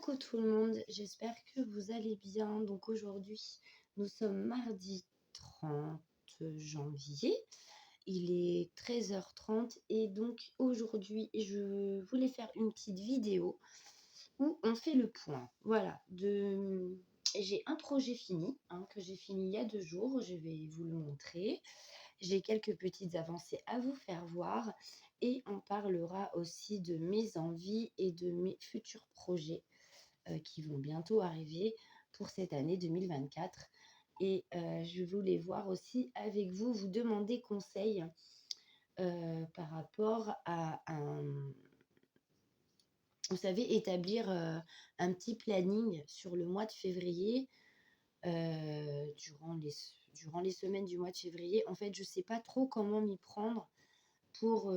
Coucou tout le monde, j'espère que vous allez bien. Donc aujourd'hui, nous sommes mardi 30 janvier, il est 13h30 et donc aujourd'hui, je voulais faire une petite vidéo où on fait le point. Voilà, j'ai un projet fini, que j'ai fini il y a 2 jours, je vais vous le montrer. J'ai quelques petites avancées à vous faire voir et on parlera aussi de mes envies et de mes futurs projets qui vont bientôt arriver pour cette année 2024. Et je voulais voir aussi avec vous, vous demander conseil par rapport à vous savez, établir un petit planning sur le mois de février, durant les semaines du mois de février. En fait, je ne sais pas trop comment m'y prendre pour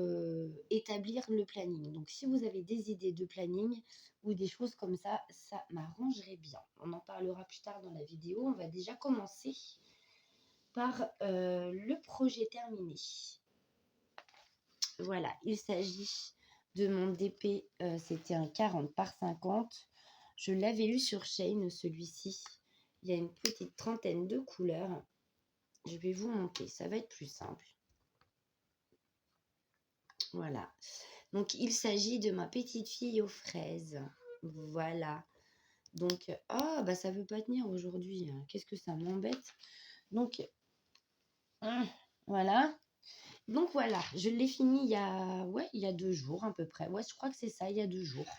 établir le planning. Donc, si vous avez des idées de planning ou des choses comme ça m'arrangerait bien. On en parlera plus tard dans la vidéo. On va déjà commencer par le projet terminé. Voilà, il s'agit de mon DP, c'était un 40 par 50. Je l'avais eu sur Shein, celui-ci. Il y a une petite trentaine de couleurs. Je vais vous montrer, ça va être plus simple. Voilà. Donc, il s'agit de ma petite fille aux fraises. Voilà. Donc, bah ça veut pas tenir aujourd'hui. Qu'est-ce que ça m'embête. Donc, voilà. Donc, voilà. Je l'ai fini il y a 2 jours à peu près. Ouais, je crois que c'est ça, il y a 2 jours.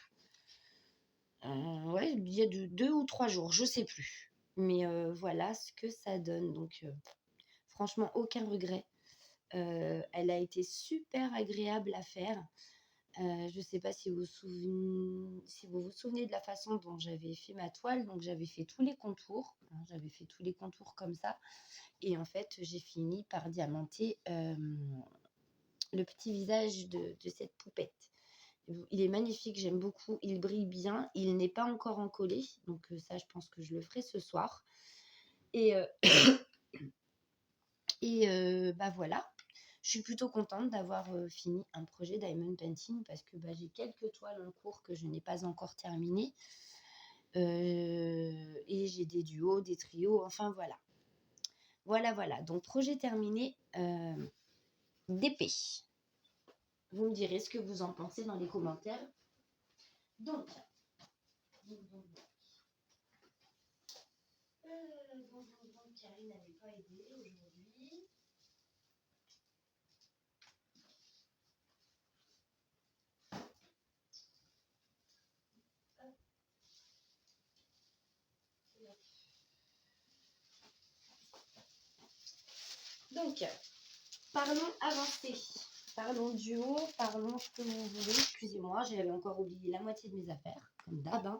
Ouais, il y a 2 ou 3 jours, je sais plus. Mais voilà ce que ça donne. Donc, franchement, aucun regret. Elle a été super agréable à faire. Je ne sais pas si vous vous souvenez de la façon dont j'avais fait ma toile. Donc, j'avais fait tous les contours. J'avais fait tous les contours comme ça. Et en fait, j'ai fini par diamanter le petit visage de cette poupette. Il est magnifique, j'aime beaucoup. Il brille bien. Il n'est pas encore encollé. Donc, ça, je pense que je le ferai ce soir. Et, bah voilà. Je suis plutôt contente d'avoir fini un projet Diamond Painting parce que j'ai quelques toiles en cours que je n'ai pas encore terminées. Et j'ai des duos, des trios, enfin voilà. Voilà. Donc, projet terminé, d'épée. Vous me direz ce que vous en pensez dans les commentaires. Donc, Karine n'avait pas aidé aujourd'hui. Donc, parlons avancée. Parlons duo, parlons ce que vous voulez. Excusez-moi, j'avais encore oublié la moitié de mes affaires, comme d'hab.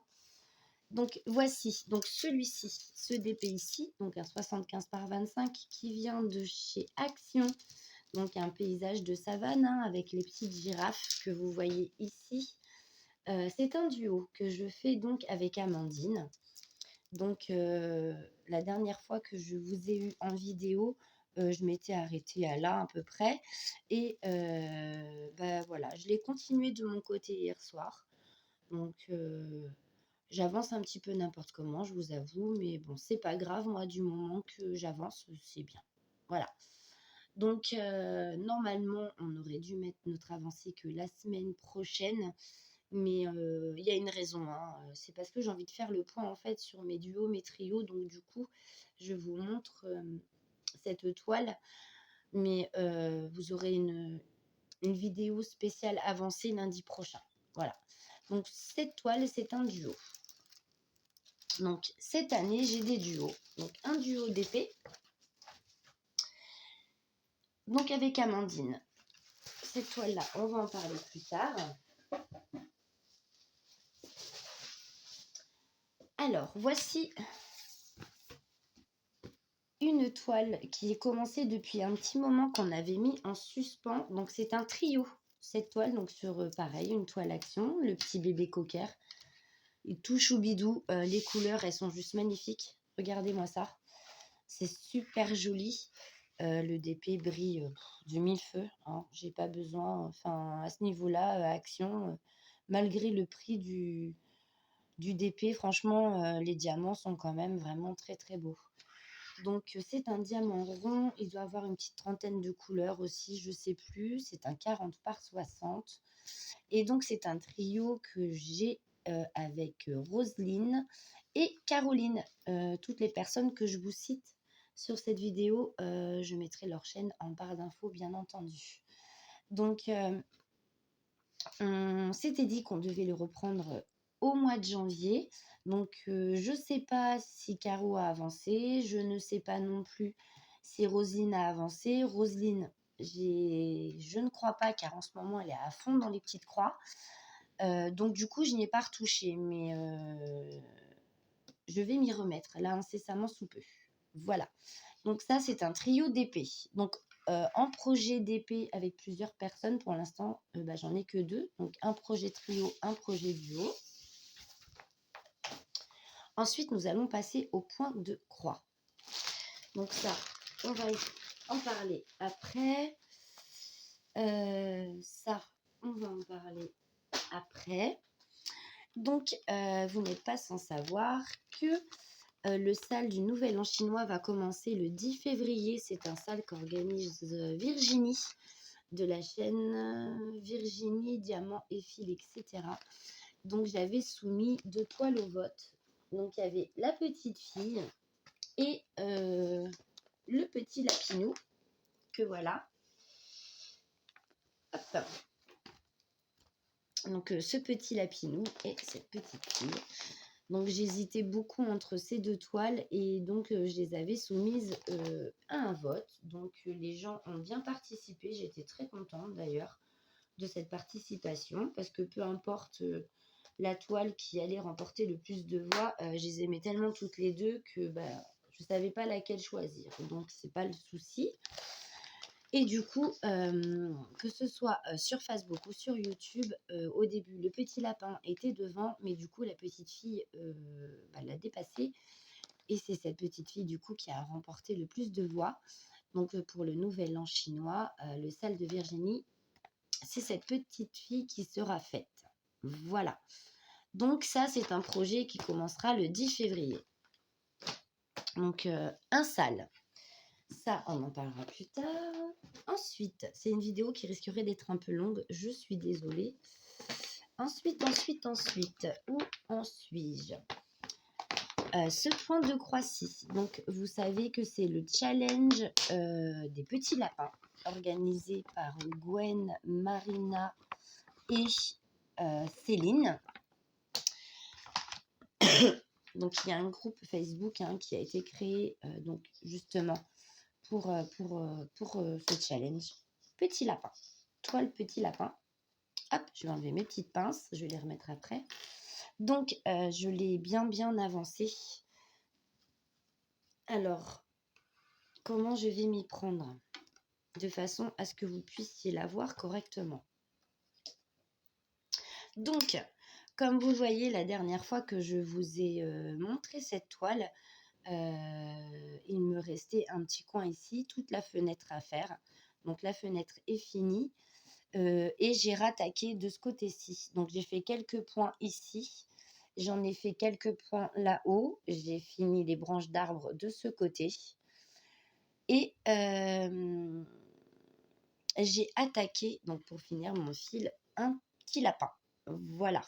Donc, voici. Donc, celui-ci, ce DP ici, donc un 75 par 25 qui vient de chez Action. Donc, un paysage de savane avec les petites girafes que vous voyez ici. C'est un duo que je fais donc avec Amandine. Donc, la dernière fois que je vous ai eu en vidéo, je m'étais arrêtée à là à peu près. Et voilà, je l'ai continué de mon côté hier soir. Donc, j'avance un petit peu n'importe comment, je vous avoue. Mais bon, c'est pas grave, moi, du moment que j'avance, c'est bien. Voilà. Donc, normalement, on aurait dû mettre notre avancée que la semaine prochaine. Mais il y a une raison, c'est parce que j'ai envie de faire le point en fait sur mes duos, mes trios. Donc du coup, je vous montre cette toile. Mais vous aurez une vidéo spéciale avancée lundi prochain. Voilà. Donc cette toile, c'est un duo. Donc cette année, j'ai des duos. Donc un duo d'épée. Donc avec Amandine. Cette toile-là, on va en parler plus tard. Alors, voici une toile qui est commencée depuis un petit moment qu'on avait mis en suspens. Donc, c'est un trio, cette toile. Donc, sur, pareil, une toile action, le petit bébé cocker. Il touche au bidou. Les couleurs, elles sont juste magnifiques. Regardez-moi ça. C'est super joli. Le DP brille de mille feux. J'ai pas besoin, à ce niveau-là, action, malgré le prix du du DP. Franchement, les diamants sont quand même vraiment très très beaux. Donc c'est un diamant rond, il doit avoir une petite trentaine de couleurs aussi, je sais plus. C'est un 40 par 60. Et donc c'est un trio que j'ai avec Roselyne et Caroline. Toutes les personnes que je vous cite sur cette vidéo, je mettrai leur chaîne en barre d'infos, bien entendu. Donc on s'était dit qu'on devait le reprendre au mois de janvier. Donc je ne sais pas si Caro a avancé, je ne sais pas non plus si Roselyne a avancé. Roselyne, je ne crois pas, car en ce moment elle est à fond dans les petites croix. Donc du coup je n'y ai pas retouché, mais je vais m'y remettre là incessamment sous peu. Voilà. Donc ça c'est un trio d'épées. Donc en projet d'épée avec plusieurs personnes, pour l'instant, j'en ai que 2. Donc un projet trio, un projet duo. Ensuite, nous allons passer au point de croix. Donc ça, on va en parler après. Ça, on va en parler après. Donc, vous n'êtes pas sans savoir que le sale du Nouvel An chinois va commencer le 10 février. C'est un sale qu'organise Virginie, de la chaîne Virginie, Diamant et Fil, etc. Donc, j'avais soumis 2 toiles au vote. Donc, il y avait la petite fille et le petit lapinou, que voilà. Hop. Donc, ce petit lapinou et cette petite fille. Donc, j'hésitais beaucoup entre ces 2 toiles et donc, je les avais soumises à un vote. Donc, les gens ont bien participé. J'étais très contente d'ailleurs de cette participation parce que peu importe la toile qui allait remporter le plus de voix, je les aimais tellement toutes les deux que je ne savais pas laquelle choisir. Donc, c'est pas le souci. Et du coup, que ce soit sur Facebook ou sur YouTube, au début, le petit lapin était devant, mais du coup, la petite fille l'a dépassé. Et c'est cette petite fille, du coup, qui a remporté le plus de voix. Donc, pour le Nouvel An chinois, le sale de Virginie, c'est cette petite fille qui sera faite. Voilà. Donc, ça, c'est un projet qui commencera le 10 février. Donc, un sale. Ça, on en parlera plus tard. Ensuite, c'est une vidéo qui risquerait d'être un peu longue. Je suis désolée. Ensuite, où en suis-je? Ce point de Croissy. Donc, vous savez que c'est le challenge des petits lapins organisé par Gwen, Marina et Céline. Donc, il y a un groupe Facebook qui a été créé donc justement pour ce challenge. Petit lapin. Toile petit lapin. Hop, je vais enlever mes petites pinces. Je vais les remettre après. Donc, je l'ai bien avancé. Alors, comment je vais m'y prendre de façon à ce que vous puissiez la voir correctement. Donc, comme vous voyez la dernière fois que je vous ai montré cette toile, il me restait un petit coin ici, toute la fenêtre à faire. Donc, la fenêtre est finie. Et j'ai rattaqué de ce côté-ci. Donc, j'ai fait quelques points ici. J'en ai fait quelques points là-haut. J'ai fini les branches d'arbres de ce côté. Et j'ai attaqué, donc pour finir mon fil, un petit lapin. Voilà.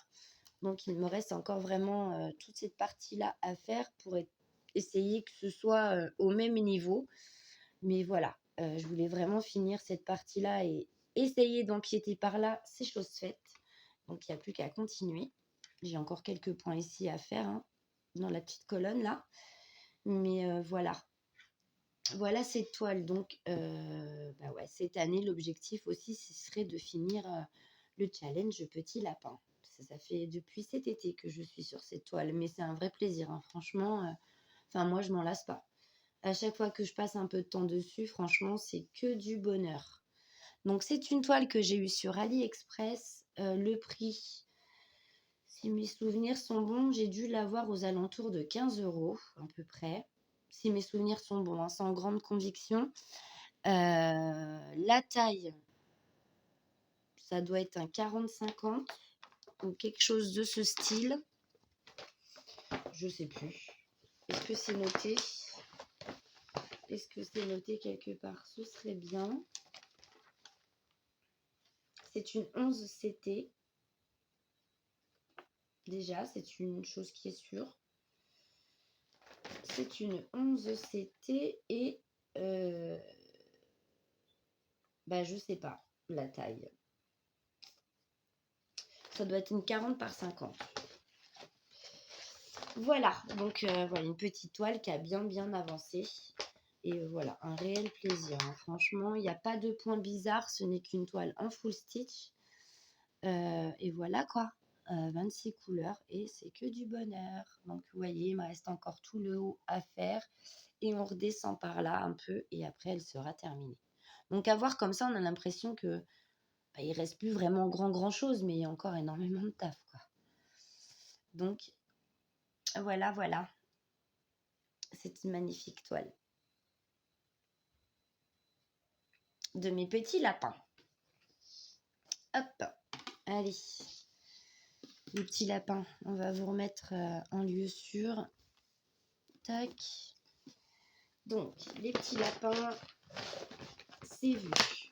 Donc, il me reste encore vraiment toute cette partie-là à faire pour essayer que ce soit au même niveau. Mais voilà, je voulais vraiment finir cette partie-là et essayer d'empiéter par là, c'est chose faite. Donc, il n'y a plus qu'à continuer. J'ai encore quelques points ici à faire, dans la petite colonne là. Mais voilà. Voilà cette toile. Donc, cette année, l'objectif aussi, ce serait de finir le challenge Petit Lapin. Ça fait depuis cet été que je suis sur cette toile. Mais c'est un vrai plaisir, franchement. Moi, je m'en lasse pas. À chaque fois que je passe un peu de temps dessus, franchement, c'est que du bonheur. Donc, c'est une toile que j'ai eue sur AliExpress. Le prix, si mes souvenirs sont bons, j'ai dû l'avoir aux alentours de 15 € à peu près. Si mes souvenirs sont bons, sans grande conviction. La taille, ça doit être un 40-50 ou quelque chose de ce style. je sais plus. Est-ce que c'est noté? Est-ce que c'est noté quelque part? Ce serait bien. C'est une 11 CT. Déjà, c'est une chose qui est sûre. C'est une 11 CT et je sais pas la taille. Ça doit être une 40 par 50. Voilà, donc voilà une petite toile qui a bien avancé. Et voilà, un réel plaisir. Hein. Franchement, il n'y a pas de point bizarre, ce n'est qu'une toile en full stitch. Et voilà quoi, 26 couleurs et c'est que du bonheur. Donc vous voyez, il me reste encore tout le haut à faire. Et on redescend par là un peu et après elle sera terminée. Donc à voir comme ça, on a l'impression que il reste plus vraiment grand chose, mais il y a encore énormément de taf quoi. Donc voilà. C'est une magnifique toile. De mes petits lapins. Hop, allez. Les petits lapins, on va vous remettre en lieu sûr. Tac. Donc, les petits lapins, c'est vu.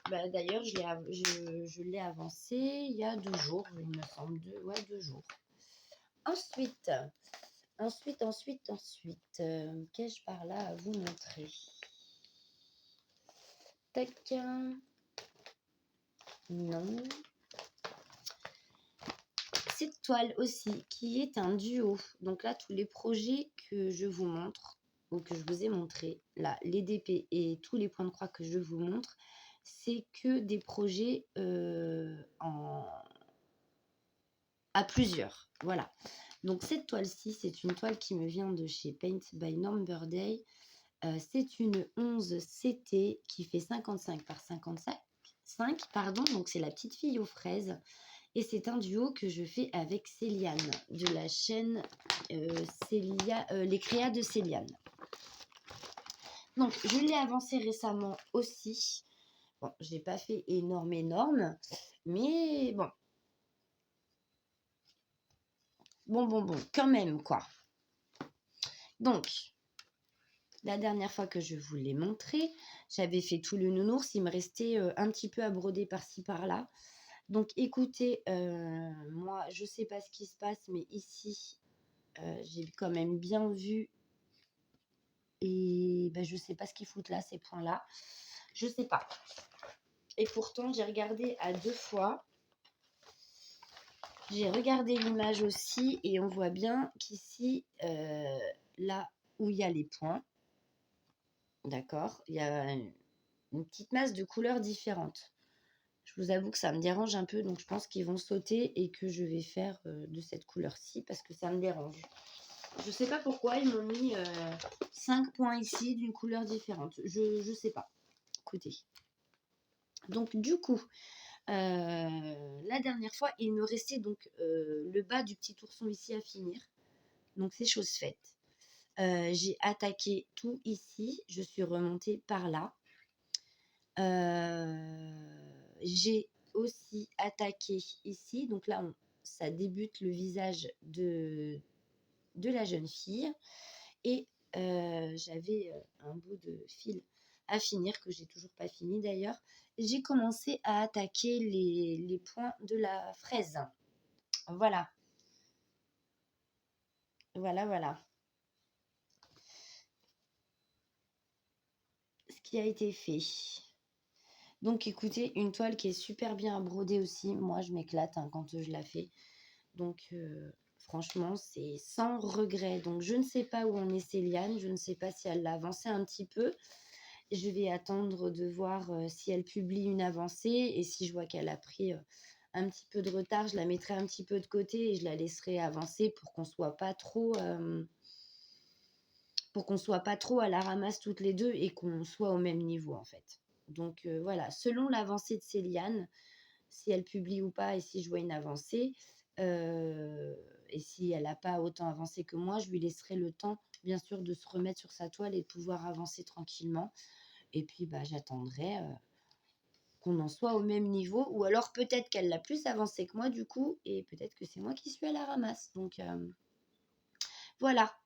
D'ailleurs, je l'ai avancé il y a 2 jours, il me semble. 2 jours. Ensuite, qu'ai-je par là à vous montrer? Tac. Non. Cette toile aussi, qui est un duo. Donc là, tous les projets que je vous montre, ou que je vous ai montré, là, les DP et tous les points de croix que je vous montre, c'est que des projets à plusieurs. Voilà. Donc cette toile-ci, c'est une toile qui me vient de chez Paint by Number Day. C'est une 11 CT qui fait 55 par 55. Donc c'est la petite fille aux fraises. Et c'est un duo que je fais avec Céliane, de la chaîne Les Créas de Céliane. Donc, je l'ai avancé récemment aussi. Bon, je n'ai pas fait énorme, mais bon. Bon, quand même, quoi. Donc, la dernière fois que je vous l'ai montré, j'avais fait tout le nounours. Il me restait un petit peu à broder par-ci, par-là. Donc écoutez, moi je sais pas ce qui se passe, mais ici j'ai quand même bien vu et je sais pas ce qu'ils foutent là, ces points-là. Je sais pas. Et pourtant j'ai regardé à 2 fois. J'ai regardé l'image aussi et on voit bien qu'ici, là où il y a les points, d'accord, il y a une petite masse de couleurs différentes. Je vous avoue que ça me dérange un peu, donc je pense qu'ils vont sauter et que je vais faire de cette couleur-ci parce que ça me dérange. Je sais pas pourquoi ils m'ont mis 5 points ici d'une couleur différente. Je sais pas. Écoutez. Donc du coup, la dernière fois, il me restait donc le bas du petit ourson ici à finir. Donc c'est chose faite. J'ai attaqué tout ici. Je suis remontée par là. J'ai aussi attaqué ici. Donc là, ça débute le visage de la jeune fille. Et j'avais un bout de fil à finir, que j'ai toujours pas fini d'ailleurs. J'ai commencé à attaquer les points de la fraise. Voilà. Voilà. Ce qui a été fait. Donc écoutez, une toile qui est super bien à broder aussi. Moi, je m'éclate quand je la fais. Donc franchement, c'est sans regret. Donc je ne sais pas où en est Céliane. Je ne sais pas si elle l'a avancé un petit peu. Je vais attendre de voir si elle publie une avancée. Et si je vois qu'elle a pris un petit peu de retard, je la mettrai un petit peu de côté et je la laisserai avancer pour qu'on soit pas trop... pour qu'on soit pas trop à la ramasse toutes les deux et qu'on soit au même niveau en fait. Donc voilà, selon l'avancée de Céliane, si elle publie ou pas et si je vois une avancée, et si elle n'a pas autant avancé que moi, je lui laisserai le temps, bien sûr, de se remettre sur sa toile et de pouvoir avancer tranquillement. Et puis, j'attendrai qu'on en soit au même niveau. Ou alors, peut-être qu'elle l'a plus avancé que moi, du coup, et peut-être que c'est moi qui suis à la ramasse. Donc, Voilà.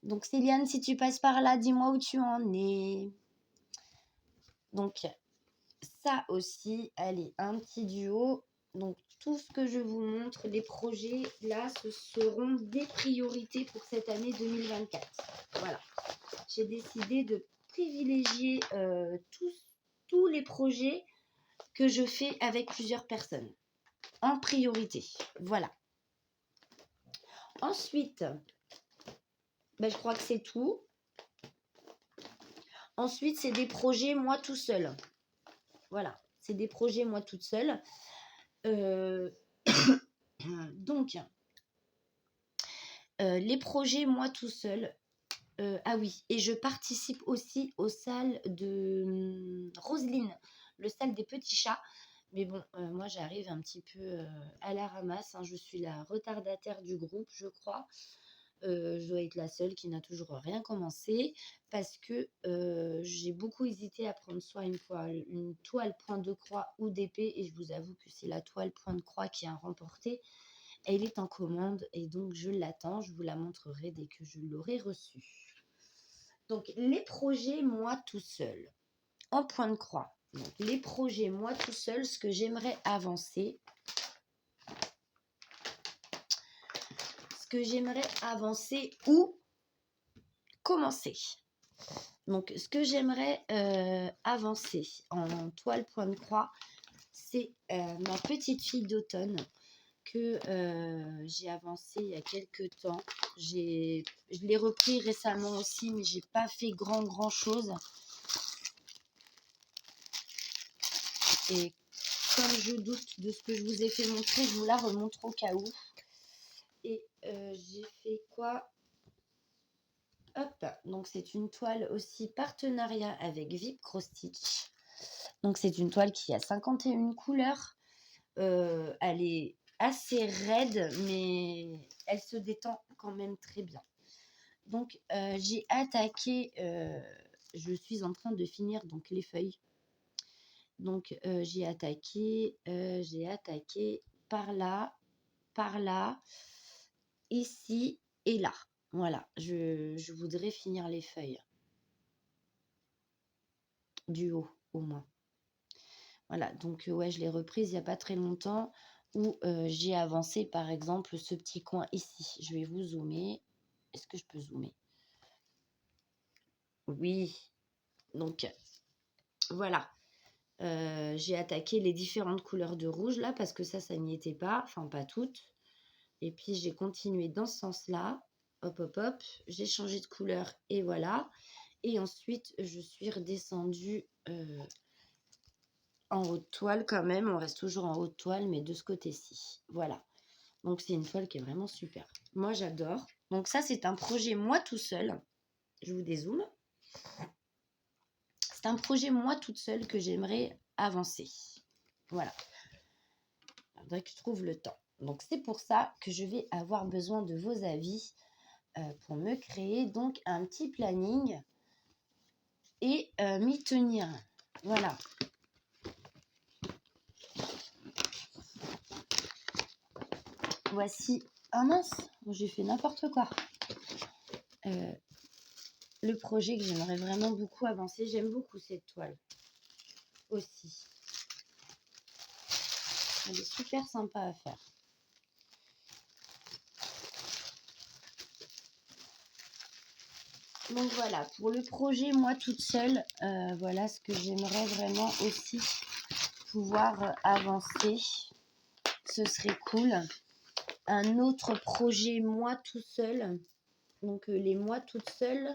Donc Céliane, si tu passes par là, dis-moi où tu en es. Donc ça aussi, allez, un petit duo. Donc tout ce que je vous montre, les projets, là, ce seront des priorités pour cette année 2024. Voilà. J'ai décidé de privilégier tous les projets que je fais avec plusieurs personnes en priorité. Voilà. Ensuite, je crois que c'est tout. Ensuite, c'est des projets moi tout seul. Voilà, c'est des projets moi toute seule. Donc, les projets moi tout seul. Ah oui, et je participe aussi aux salles de Roselyne, le salle des petits chats. Mais bon, moi j'arrive un petit peu à la ramasse. Je suis la retardataire du groupe, je crois. Je dois être la seule qui n'a toujours rien commencé parce que j'ai beaucoup hésité à prendre soit une toile point de croix ou d'épée, et je vous avoue que c'est la toile point de croix qui a remporté. Elle est en commande et donc je l'attends. Je vous la montrerai dès que je l'aurai reçue. Donc les projets moi tout seul en point de croix. Donc les projets moi tout seul, ce que j'aimerais avancer. Ou commencer. Donc, ce que j'aimerais avancer en toile point de croix, c'est ma petite fille d'automne que j'ai avancée il y a quelques temps. Je l'ai repris récemment aussi, mais j'ai pas fait grand chose. Et comme je doute de ce que je vous ai fait montrer, je vous la remontre au cas où. Et j'ai fait quoi? Hop, donc c'est une toile aussi partenariat avec VIP Cross Stitch. Donc c'est une toile qui a 51 couleurs. Elle est assez raide, mais elle se détend quand même très bien. Donc j'ai attaqué, je suis en train de finir donc les feuilles. Donc j'ai attaqué par là, ici et là. Voilà, je voudrais finir les feuilles. Du haut, au moins. Voilà, donc ouais, je l'ai reprise il n'y a pas très longtemps, où j'ai avancé, par exemple, ce petit coin ici. Je vais vous zoomer. Est-ce que je peux zoomer? Oui. Donc, voilà. J'ai attaqué les différentes couleurs de rouge, là, parce que ça n'y était pas. Enfin, pas toutes. Et puis, j'ai continué dans ce sens-là. Hop, hop, hop. J'ai changé de couleur, et voilà. Et ensuite, je suis redescendue en haute toile quand même. On reste toujours en haute toile, mais de ce côté-ci. Voilà. Donc, c'est une toile qui est vraiment super. Moi, j'adore. Donc, ça, c'est un projet moi tout seul. Je vous dézoome. C'est un projet moi toute seule que j'aimerais avancer. Voilà. Il faudrait que je trouve le temps. Donc, c'est pour ça que je vais avoir besoin de vos avis pour me créer donc un petit planning et m'y tenir. Voilà. Voici. Ah mince, j'ai fait n'importe quoi. Le projet que j'aimerais vraiment beaucoup avancer. J'aime beaucoup cette toile aussi. Elle est super sympa à faire. Donc voilà, pour le projet moi toute seule, voilà ce que j'aimerais vraiment aussi pouvoir avancer. Ce serait cool. Un autre projet moi tout seul. Donc les moi toute seule.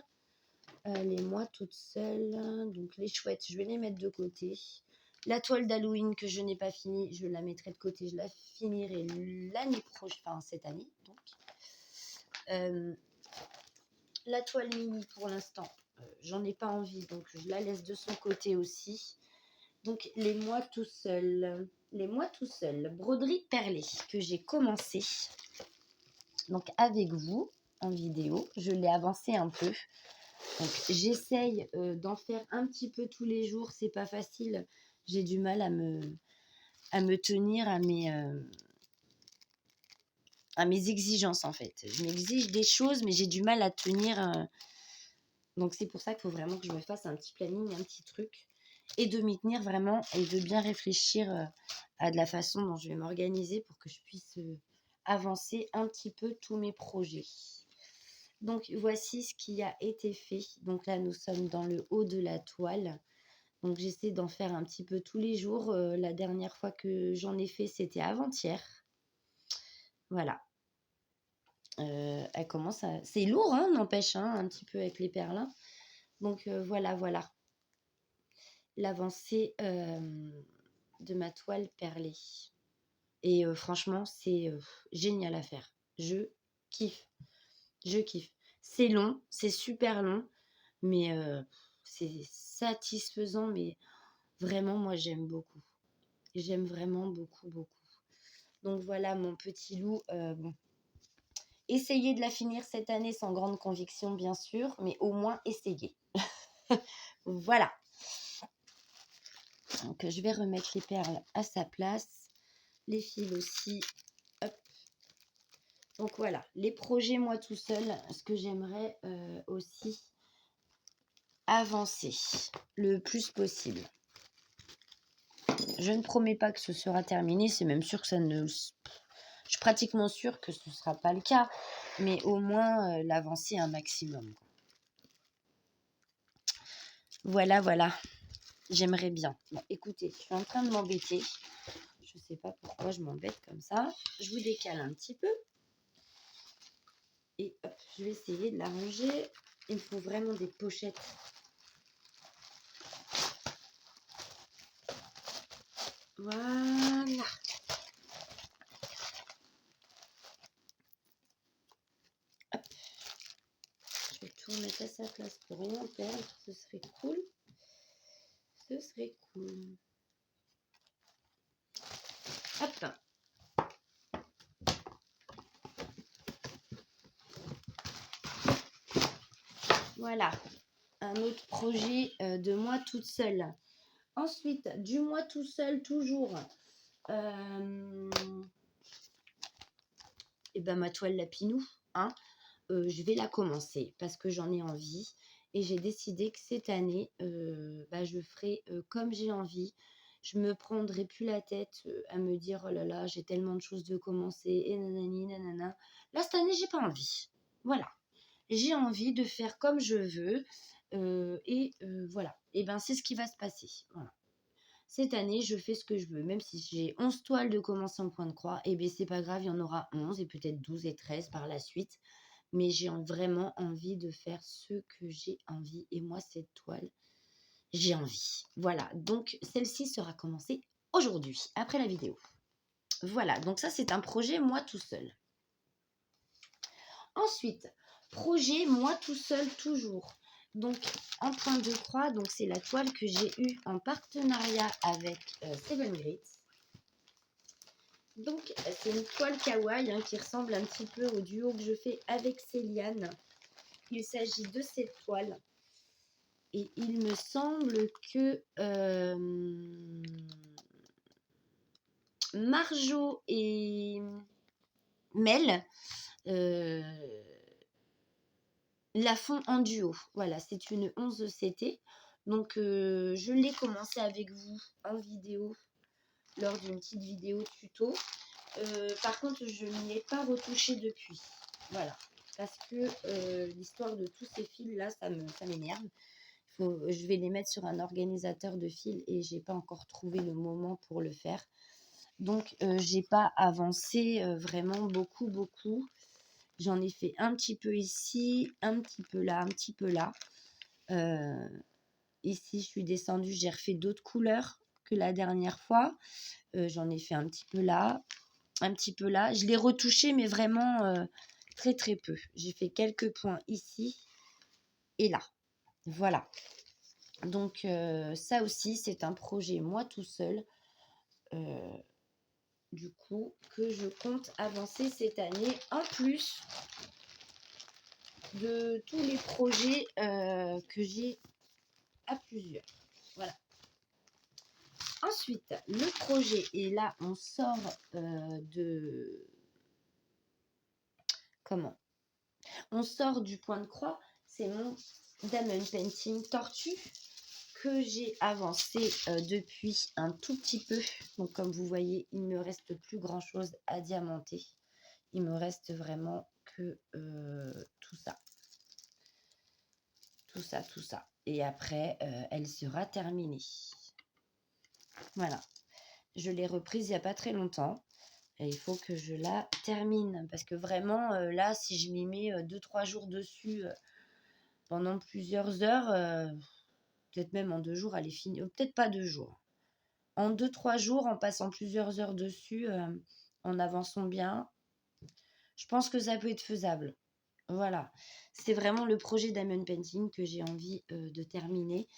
Donc les chouettes, je vais les mettre de côté. La toile d'Halloween que je n'ai pas finie, je la mettrai de côté. Je la finirai l'année prochaine, enfin cette année. Donc. La toile mini, pour l'instant, j'en ai pas envie, donc je la laisse de son côté aussi. Donc, les moi tout seul. Broderie perlée, que j'ai commencé. Donc, avec vous, en vidéo. Je l'ai avancé un peu. Donc, j'essaye d'en faire un petit peu tous les jours. C'est pas facile. J'ai du mal à me tenir à mes exigences en fait. Je m'exige des choses, mais j'ai du mal à tenir. Donc c'est pour ça qu'il faut vraiment que je me fasse un petit planning, un petit truc, et de m'y tenir vraiment, et de bien réfléchir à de la façon dont je vais m'organiser pour que je puisse avancer un petit peu tous mes projets. Donc voici ce qui a été fait. Donc là nous sommes dans le haut de la toile. Donc j'essaie d'en faire un petit peu tous les jours. La dernière fois que j'en ai fait, c'était avant-hier. Voilà. Elle commence à... C'est lourd, hein, n'empêche, hein, un petit peu avec les perlins. Donc voilà, voilà. L'avancée de ma toile perlée. Et franchement, c'est génial à faire. Je kiffe. Je kiffe. C'est long, c'est super long, mais c'est satisfaisant. Mais vraiment, moi, j'aime beaucoup. J'aime vraiment beaucoup, beaucoup. Donc voilà, mon petit loup. Bon. Essayez de la finir cette année sans grande conviction, bien sûr, mais au moins essayez. Voilà. Donc, je vais remettre les perles à sa place. Les fils aussi. Hop. Donc, voilà. Les projets, moi, tout seul, ce que j'aimerais aussi avancer le plus possible. Je ne promets pas que ce sera terminé. C'est même sûr que ça ne... Je suis pratiquement sûre que ce ne sera pas le cas. Mais au moins, l'avancer un maximum. Voilà, voilà. J'aimerais bien. Bon, écoutez, je suis en train de m'embêter. Je ne sais pas pourquoi je m'embête comme ça. Je vous décale un petit peu. Et hop, je vais essayer de la ranger. Il me faut vraiment des pochettes. Voilà. Hop. Je vais tout remettre à sa place pour rien perdre. Ce serait cool. Ce serait cool. Hop. Voilà. Un autre projet de moi toute seule. Ensuite, du moi tout seul, toujours. Et ben ma toile Lapinou, hein, je vais la commencer parce que j'en ai envie. Et j'ai décidé que cette année, je ferai comme j'ai envie. Je me prendrai plus la tête à me dire oh là là, j'ai tellement de choses de commencer et nanani nanana. Là, cette année, j'ai pas envie. Voilà. J'ai envie de faire comme je veux. Voilà. Et ben c'est ce qui va se passer. Voilà. Cette année, je fais ce que je veux. Même si j'ai 11 toiles de commencer en point de croix, et bien c'est pas grave, il y en aura 11 et peut-être 12 et 13 par la suite. Mais j'ai vraiment envie de faire ce que j'ai envie. Et moi, cette toile, j'ai envie. Voilà, donc celle-ci sera commencée aujourd'hui, après la vidéo. Voilà, donc ça c'est un projet moi tout seul. Ensuite, projet moi tout seul toujours. Donc en point de croix, donc c'est la toile que j'ai eue en partenariat avec Seven Grit. Donc c'est une toile kawaii qui ressemble un petit peu au duo que je fais avec Céliane. Il s'agit de cette toile. Et il me semble que Marjo et Mel la font en duo. Voilà, c'est une 11 CT. Donc, je l'ai commencé avec vous en vidéo, lors d'une petite vidéo tuto. Par contre, je ne l'ai pas retouché depuis. Voilà, parce que l'histoire de tous ces fils-là, ça m'énerve. Je vais les mettre sur un organisateur de fils et j'ai pas encore trouvé le moment pour le faire. Donc, j'ai pas avancé vraiment beaucoup. J'en ai fait un petit peu ici, un petit peu là, un petit peu là. Ici, je suis descendue, j'ai refait d'autres couleurs que la dernière fois. J'en ai fait un petit peu là, un petit peu là. Je l'ai retouché, mais vraiment très peu. J'ai fait quelques points ici et là. Voilà. Donc, ça aussi, c'est un projet moi tout seul. Du coup, que je compte avancer cette année en plus de tous les projets que j'ai à plusieurs. Voilà. Ensuite, le projet, et là on sort comment? On sort du point de croix, c'est mon Diamond Painting Tortue que j'ai avancé depuis un tout petit peu. Donc comme vous voyez, il ne me reste plus grand chose à diamanter. Il me reste vraiment que tout ça. Tout ça. Et après, elle sera terminée. Voilà. Je l'ai reprise il n'y a pas très longtemps. Et il faut que je la termine. Parce que vraiment, là, si je m'y mets 2-3 jours dessus pendant plusieurs heures, peut-être même en 2 jours, elle est finie. Peut-être pas 2 jours. En 2-3 jours, en passant plusieurs heures dessus, en avançant bien, je pense que ça peut être faisable. Voilà. C'est vraiment le projet Diamond Painting que j'ai envie de terminer.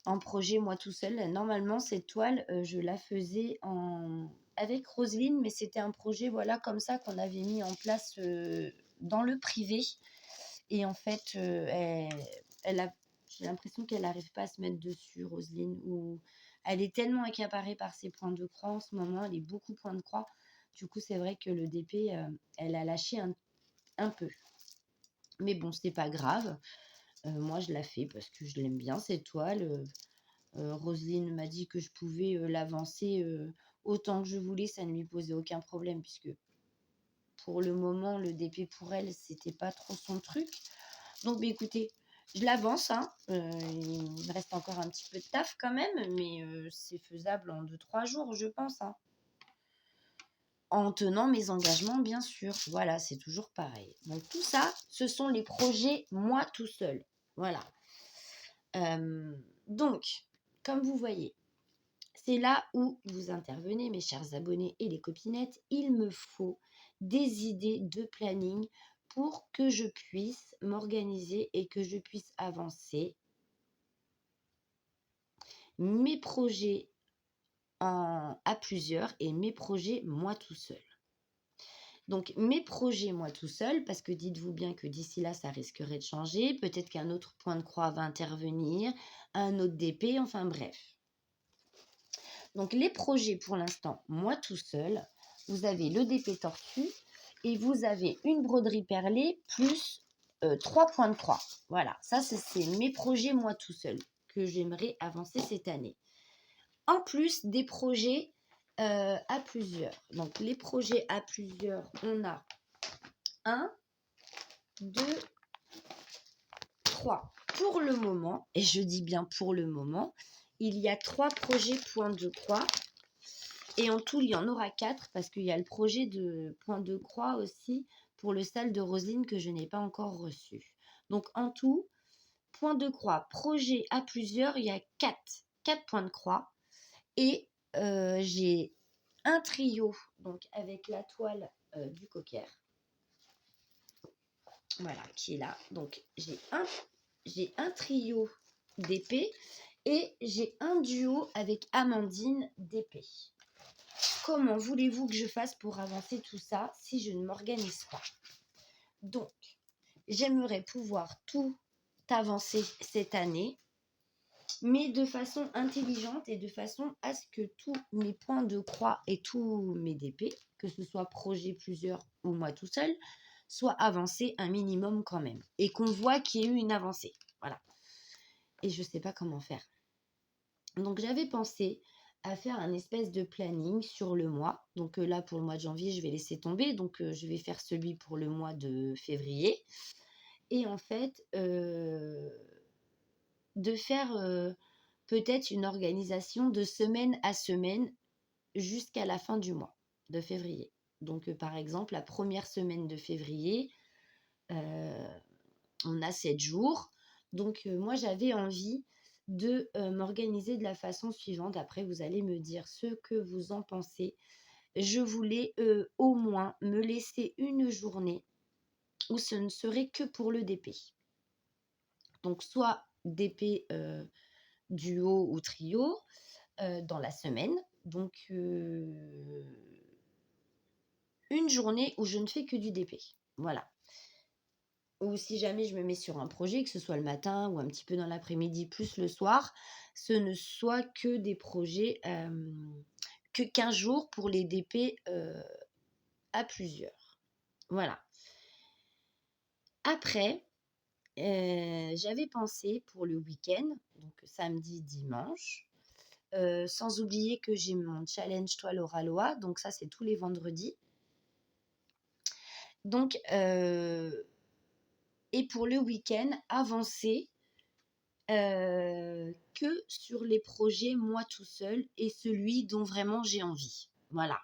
En projet moi tout seul. Normalement, cette toile, je la faisais avec Roselyne, mais c'était un projet voilà comme ça qu'on avait mis en place dans le privé. Et en fait, j'ai l'impression qu'elle n'arrive pas à se mettre dessus, Roselyne, ou elle est tellement accaparée par ses points de croix en ce moment, elle est beaucoup point de croix. Du coup, c'est vrai que le DP, elle a lâché un peu. Mais bon, c'est pas grave. Moi, je la fais parce que je l'aime bien, cette toile. Roselyne m'a dit que je pouvais l'avancer autant que je voulais, ça ne lui posait aucun problème, puisque pour le moment, le DP pour elle, c'était pas trop son truc. Donc, bah, écoutez, je l'avance. Hein. Il me reste encore un petit peu de taf quand même, mais c'est faisable en 2-3 jours, je pense. Hein. En tenant mes engagements, bien sûr. Voilà, c'est toujours pareil. Donc, tout ça, ce sont les projets moi tout seul. Voilà. Donc, comme vous voyez, c'est là où vous intervenez, mes chers abonnés et les copinettes. Il me faut des idées de planning pour que je puisse m'organiser et que je puisse avancer mes projets à plusieurs et mes projets moi tout seul. Donc mes projets moi tout seul, parce que dites-vous bien que d'ici là ça risquerait de changer, peut-être qu'un autre point de croix va intervenir, un autre DP, enfin bref. Donc les projets pour l'instant moi tout seul, vous avez le DP tortue et vous avez une broderie perlée plus 3 points de croix. Voilà, ça c'est mes projets moi tout seul que j'aimerais avancer cette année. En plus des projets à plusieurs. Donc les projets à plusieurs, on a 1, 2, 3. Pour le moment, et je dis bien pour le moment, il y a 3 projets points de croix. Et en tout, il y en aura 4 parce qu'il y a le projet de point de croix aussi pour le salle de Roselyne que je n'ai pas encore reçu. Donc en tout, point de croix, projet à plusieurs, il y a 4 points de croix. Et j'ai un trio donc avec la toile du cocker. Voilà, qui est là. Donc j'ai un trio d'épées et j'ai un duo avec Amandine d'épées. Comment voulez-vous que je fasse pour avancer tout ça si je ne m'organise pas? Donc, j'aimerais pouvoir tout avancer cette année, mais de façon intelligente et de façon à ce que tous mes points de croix et tous mes DP, que ce soit projet plusieurs ou moi tout seul, soient avancés un minimum quand même. Et qu'on voit qu'il y a eu une avancée. Voilà. Et je ne sais pas comment faire. Donc, j'avais pensé à faire un espèce de planning sur le mois. Donc là, pour le mois de janvier, je vais laisser tomber. Donc, je vais faire celui pour le mois de février. Et en fait, de faire peut-être une organisation de semaine à semaine jusqu'à la fin du mois de février. Donc, par exemple, la première semaine de février, on a 7 jours. Donc, moi, j'avais envie de m'organiser de la façon suivante. Après, vous allez me dire ce que vous en pensez. Je voulais au moins me laisser une journée où ce ne serait que pour le DP. Donc, soit DP duo ou trio dans la semaine. Donc, une journée où je ne fais que du DP. Voilà. Ou si jamais je me mets sur un projet, que ce soit le matin ou un petit peu dans l'après-midi, plus le soir, ce ne soit que des projets, que 15 jours pour les DP à plusieurs. Voilà. Après, j'avais pensé pour le week-end, donc samedi, dimanche, sans oublier que j'ai mon challenge Toile Oralois, donc ça c'est tous les vendredis. Donc, et pour le week-end, avancer que sur les projets moi tout seul et celui dont vraiment j'ai envie. Voilà.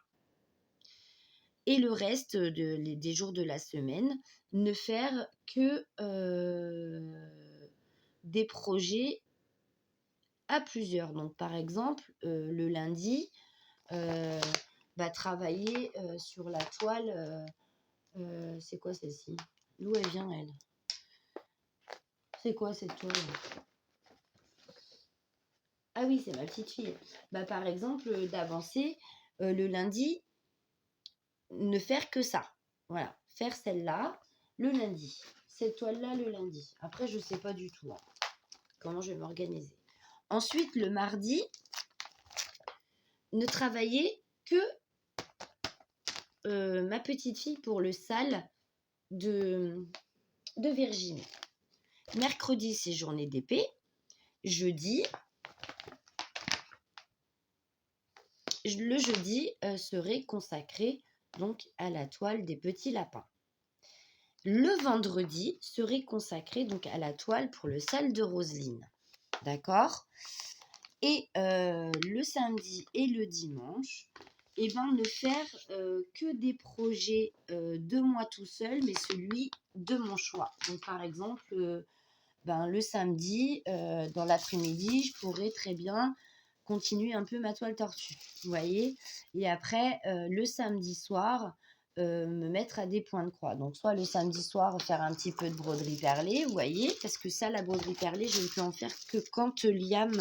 Et le reste des jours de la semaine, ne faire que des projets à plusieurs. Donc, par exemple, le lundi, travailler sur la toile. C'est quoi celle-ci? D'où elle vient, elle? C'est quoi cette toile? Ah oui, c'est ma petite fille. Par exemple, d'avancer le lundi, ne faire que ça. Voilà, faire celle-là le lundi. Cette toile-là le lundi. Après, je ne sais pas du tout comment je vais m'organiser. Ensuite, le mardi, ne travailler que ma petite fille pour le sale de Virginie. Mercredi, c'est journée d'épée. Jeudi, le jeudi serait consacré donc à la toile des petits lapins. Le vendredi serait consacré donc à la toile pour le sale de Roselyne. D'accord? Et le samedi et le dimanche, ne faire que des projets de moi tout seul, mais celui de mon choix. Donc par exemple, le samedi, dans l'après-midi, je pourrais très bien continuer un peu ma toile tortue, vous voyez. Et après, le samedi soir, me mettre à des points de croix. Donc soit le samedi soir, faire un petit peu de broderie perlée, vous voyez, parce que ça, la broderie perlée, je ne peux en faire que quand Liam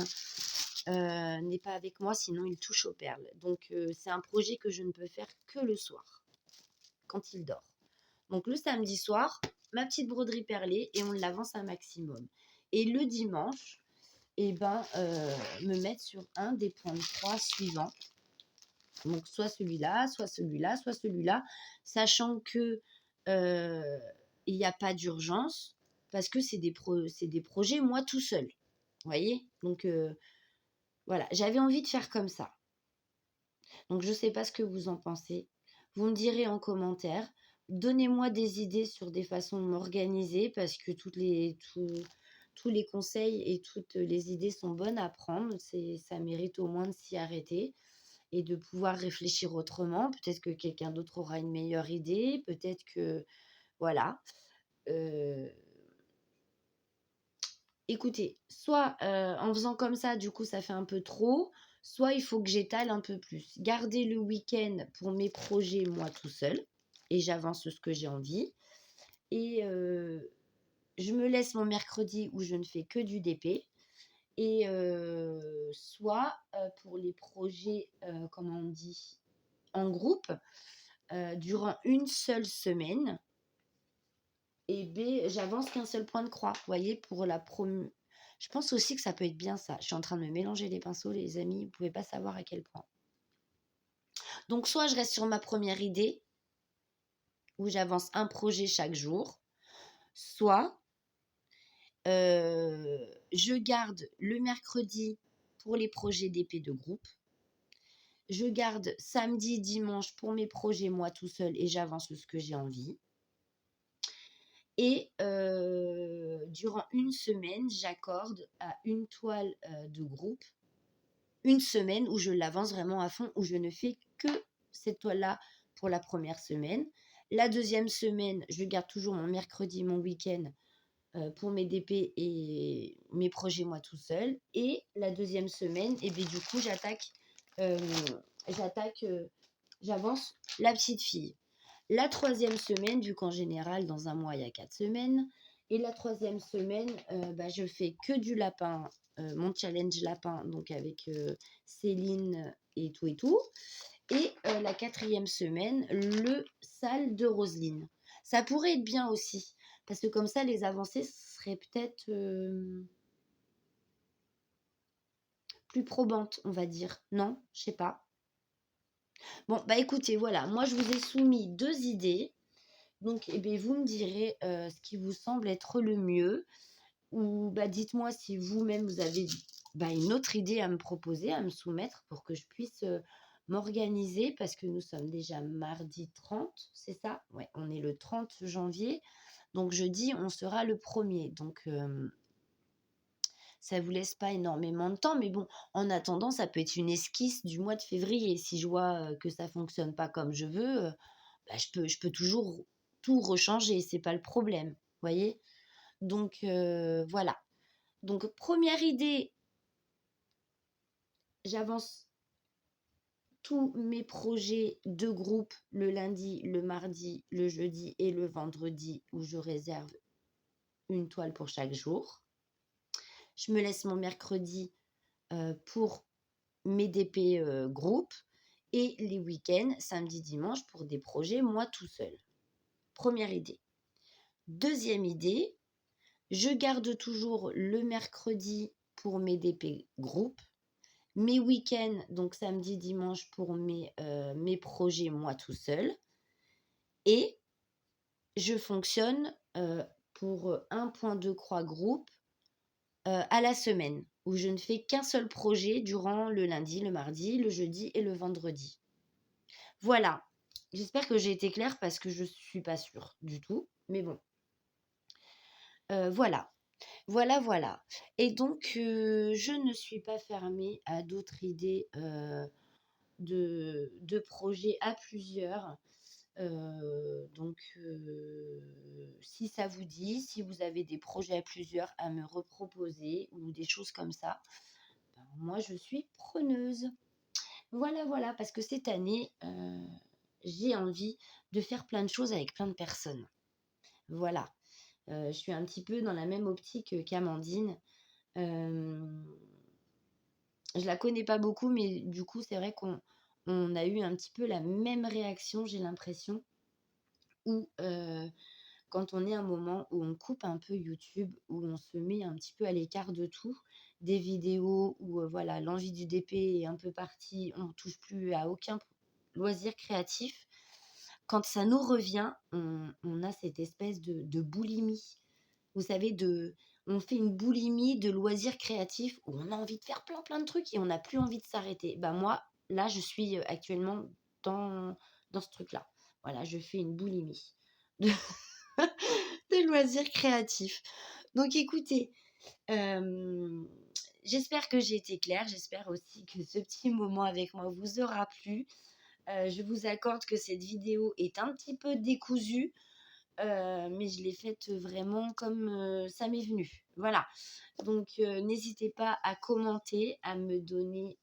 n'est pas avec moi, sinon il touche aux perles. Donc c'est un projet que je ne peux faire que le soir, quand il dort. Donc le samedi soir, ma petite broderie perlée et on l'avance un maximum. Et le dimanche, me mettre sur un des points de croix suivants. Donc soit celui-là, soit celui-là, soit celui-là, sachant que il n'y a pas d'urgence parce que c'est des projets moi tout seul. Vous voyez? Donc voilà, j'avais envie de faire comme ça. Donc je ne sais pas ce que vous en pensez. Vous me direz en commentaire. Donnez-moi des idées sur des façons de m'organiser parce que tous les conseils et toutes les idées sont bonnes à prendre. Ça mérite au moins de s'y arrêter et de pouvoir réfléchir autrement. Peut-être que quelqu'un d'autre aura une meilleure idée. Peut-être que... Voilà. Écoutez, soit en faisant comme ça, du coup, ça fait un peu trop. Soit il faut que j'étale un peu plus. Garder le week-end pour mes projets, moi, tout seul. Et j'avance ce que j'ai envie. Et je me laisse mon mercredi où je ne fais que du DP. Et soit pour les projets, comment on dit, en groupe, durant une seule semaine. Et B, j'avance qu'un seul point de croix. Vous voyez, pour la promo. Je pense aussi que ça peut être bien ça. Je suis en train de me mélanger les pinceaux, les amis. Vous ne pouvez pas savoir à quel point. Donc, soit je reste sur ma première idée, où j'avance un projet chaque jour. Soit je garde le mercredi pour les projets d'épée de groupe. Je garde samedi, dimanche pour mes projets moi tout seul et j'avance ce que j'ai envie. Et durant une semaine, j'accorde à une toile de groupe une semaine où je l'avance vraiment à fond, où je ne fais que cette toile-là pour la première semaine. La deuxième semaine, je garde toujours mon mercredi, mon week-end pour mes DP et mes projets moi tout seul. Et la deuxième semaine, du coup, j'avance la petite fille. La troisième semaine, vu qu'en général, dans un mois, il y a 4 semaines. Et la troisième semaine, je fais que du lapin, mon challenge lapin, donc avec Céline et tout et tout. Et la quatrième semaine, le sale de Roselyne. Ça pourrait être bien aussi, parce que comme ça, les avancées seraient peut-être plus probantes, on va dire. Non, je sais pas. Bon, bah écoutez, voilà, moi je vous ai soumis 2 idées. Donc, eh beh, vous me direz, ce qui vous semble être le mieux ou bah, dites-moi si vous-même vous avez, bah, une autre idée à me proposer, à me soumettre pour que je puisse, m'organiser parce que nous sommes déjà mardi 30, c'est ça? Ouais, on est le 30 janvier, donc jeudi, on sera le 1er. Donc, ça vous laisse pas énormément de temps, mais bon, en attendant, ça peut être une esquisse du mois de février. Si je vois, que ça fonctionne pas comme je veux, bah, je peux toujours tout rechanger, c'est pas le problème, voyez? Donc, voilà. Donc première idée, j'avance tous mes projets de groupe le lundi, le mardi, le jeudi et le vendredi où je réserve une toile pour chaque jour. Je me laisse mon mercredi, pour mes DP, groupe et les week-ends, samedi, dimanche pour des projets moi tout seul. Première idée. Deuxième idée, je garde toujours le mercredi pour mes DP groupe, mes week-ends, donc samedi, dimanche pour mes projets moi tout seul. Et je fonctionne pour un point de croix groupe à la semaine, où je ne fais qu'un seul projet durant le lundi, le mardi, le jeudi et le vendredi. Voilà, j'espère que j'ai été claire parce que je ne suis pas sûre du tout, mais bon, voilà. Voilà. Et donc, je ne suis pas fermée à d'autres idées de projets à plusieurs. Donc, si ça vous dit, si vous avez des projets à plusieurs à me reproposer ou des choses comme ça, ben, moi je suis preneuse. Voilà, parce que cette année, j'ai envie de faire plein de choses avec plein de personnes. Voilà. Je suis un petit peu dans la même optique qu'Amandine. Euh, je la connais pas beaucoup, mais du coup, c'est vrai qu'on a eu un petit peu la même réaction, j'ai l'impression, où quand on est à un moment où on coupe un peu YouTube, où on se met un petit peu à l'écart de tout, des vidéos où voilà, l'envie du DP est un peu partie, on ne touche plus à aucun loisir créatif. Quand ça nous revient, on a cette espèce de boulimie. Vous savez, on fait une boulimie de loisirs créatifs où on a envie de faire plein de trucs et on n'a plus envie de s'arrêter. Bah moi, là, je suis actuellement dans ce truc-là. Voilà, je fais une boulimie de, de loisirs créatifs. Donc écoutez, j'espère que j'ai été claire. J'espère aussi que ce petit moment avec moi vous aura plu. Je vous accorde que cette vidéo est un petit peu décousue. Mais je l'ai faite vraiment comme ça m'est venu. Voilà. Donc, n'hésitez pas à commenter, à me donner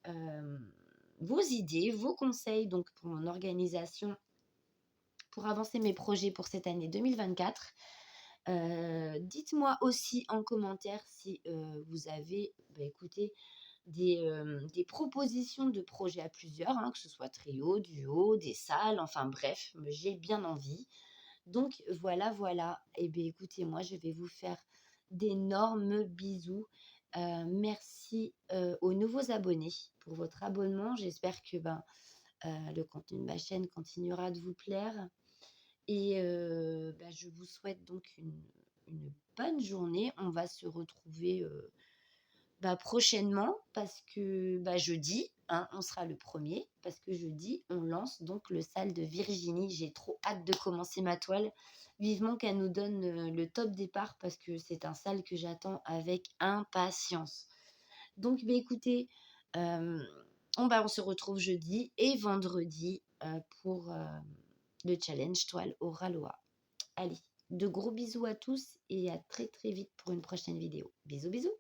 vos idées, vos conseils donc pour mon organisation, pour avancer mes projets pour cette année 2024. Dites-moi aussi en commentaire si vous avez, écoutez, des propositions de projets à plusieurs, hein, que ce soit trio, duo, des salles, enfin bref, j'ai bien envie. Donc voilà. Et bien écoutez, moi je vais vous faire d'énormes bisous. Merci aux nouveaux abonnés pour votre abonnement. J'espère que le contenu de ma chaîne continuera de vous plaire. Et je vous souhaite donc une bonne journée. On va se retrouver prochainement parce que jeudi, hein, on sera le 1er parce que jeudi, on lance donc le sale de Virginie. J'ai trop hâte de commencer ma toile. Vivement qu'elle nous donne le top départ parce que c'est un sale que j'attends avec impatience. Donc, écoutez, on se retrouve jeudi et vendredi pour le challenge toile au Ralois. Allez, de gros bisous à tous et à très très vite pour une prochaine vidéo. Bisous.